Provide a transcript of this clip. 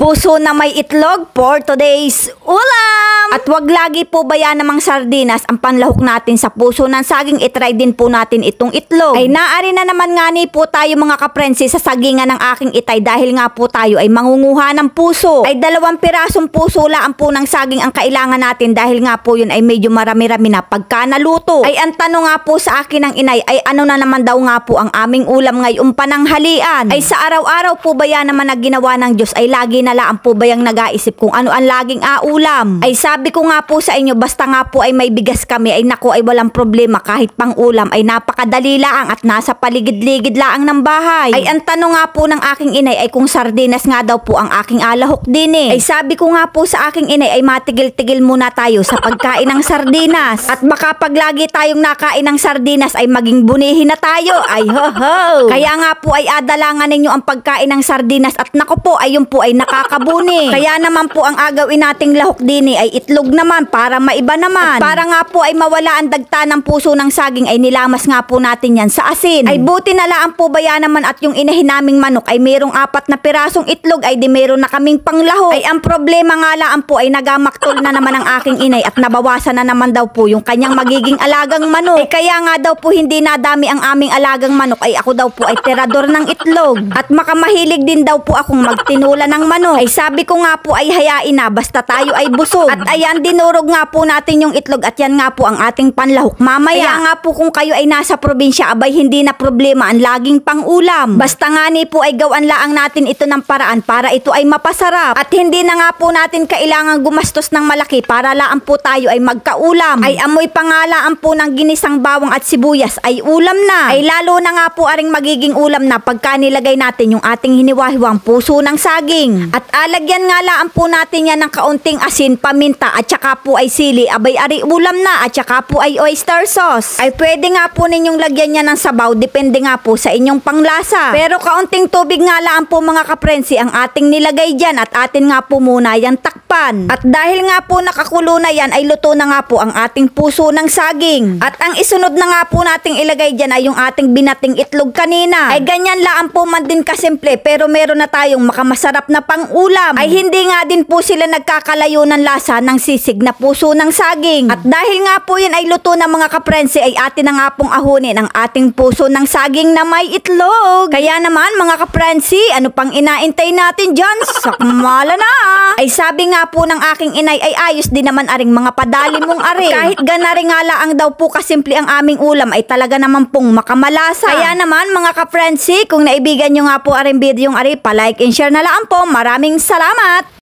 Puso na may itlog for today's ulam! At wag lagi po bayan namang sardinas ang panlahok natin sa puso ng saging. Itry din po natin itong itlog. Ay naari na naman nga ni po tayo mga kaprensi sa sagingan ng aking itay dahil nga po tayo ay mangunguha ng puso. Ay 2 pirasong puso lang po ng saging ang kailangan natin dahil nga po yun ay medyo marami-rami na pagka naluto. Ay ang tanong nga po sa akin ng inay ay ano na naman daw nga po ang aming ulam ngayong pananghalian. Ay sa araw-araw po ba yan naman na ginawa ng Diyos ay lagi na lang po ba yung nag-aisip kung ano ang laging aulam. Ay sabi ko nga po sa inyo basta nga po ay may bigas kami ay naku ay walang problema kahit pang ulam ay napakadali lang at nasa paligid-ligid lang ng bahay. Ay ang tanong nga po ng aking inay ay kung sardinas nga daw po ang aking alahok din eh. Ay sabi ko nga po sa aking inay ay matigil-tigil muna tayo sa pagkain ng sardinas. At baka pag lagi tayong nakain ng sardinas ay maging bunihin na tayo. Ay ho ho. Kaya nga po ay adalangan ninyo ang pagkain ng sardinas at naku po ayun po ay nakakabuni. Kaya naman po ang agawin nating lahok din ay itlog naman para maiba naman. At para nga po ay mawala ang dagta ng puso ng saging ay nilamas nga po natin yan sa asin. Ay buti na lang po ba yan naman at yung inahin naming manok ay merong 4 na pirasong itlog ay di meron na kaming panglahok. Ay ang problema nga lang po ay nagamaktol na naman ang aking inay at nabawasan na naman daw po yung kanyang magiging alagang manok. Ay kaya nga daw po hindi nadami ang aming alagang manok ay ako daw po ay tirador ng itlog. At makamahilig din daw po akong magtinula ng manok. Ay sabi ko nga po ay hayain na basta tayo ay busog. At ayan dinurog nga po natin yung itlog at yan nga po ang ating panlahok mamaya. Kaya nga po kung kayo ay nasa probinsya abay hindi na problema ang laging pangulam. Basta nga ni po ay gawan laang natin ito ng paraan para ito ay mapasarap. At hindi na nga po natin kailangan gumastos ng malaki para laan po tayo ay magkaulam. Ay amoy pangalaan po ng ginisang bawang at sibuyas ay ulam na. Ay lalo na nga po aring magiging ulam na pagka nilagay natin yung ating hiniwahiwang puso ng saging. At alagyan nga laan po natin yan ng kaunting asin, paminta at saka po ay sili. Abay ari ulam na at saka po ay oyster sauce. Ay pwede nga po ninyong lagyan niya ng sabaw depende nga po sa inyong panglasa. Pero kaunting tubig nga laan po mga kaprensi ang ating nilagay dyan at atin nga po muna yan takpan. At dahil nga po nakakulo na yan ay luto na nga po ang ating puso ng saging. At ang isunod na nga po nating ilagay dyan ay yung ating binating itlog kanina. Ay ganyan laan po man din kasimple pero meron na tayong makamasarap na pang-ulam. Ay hindi nga din po sila nagkakalayo ng lasa ng sisig na puso ng saging. At dahil nga po yun ay luto na mga kaprensi ay atin na nga pong ahunin ang ating puso ng saging na may itlog. Kaya naman mga kaprensi, ano pang inaintay natin dyan? Sakmala na! Ay sabi nga po ng aking inay ay ayos din naman aring mga padali mong ari. Kahit ganari nga laang daw po kasimple ang aming ulam ay talaga naman pong makamalasa. Kaya naman mga kaprensi, kung naibigan nyo nga po aring video yung ari, palike and share na lang po. Maraming salamat!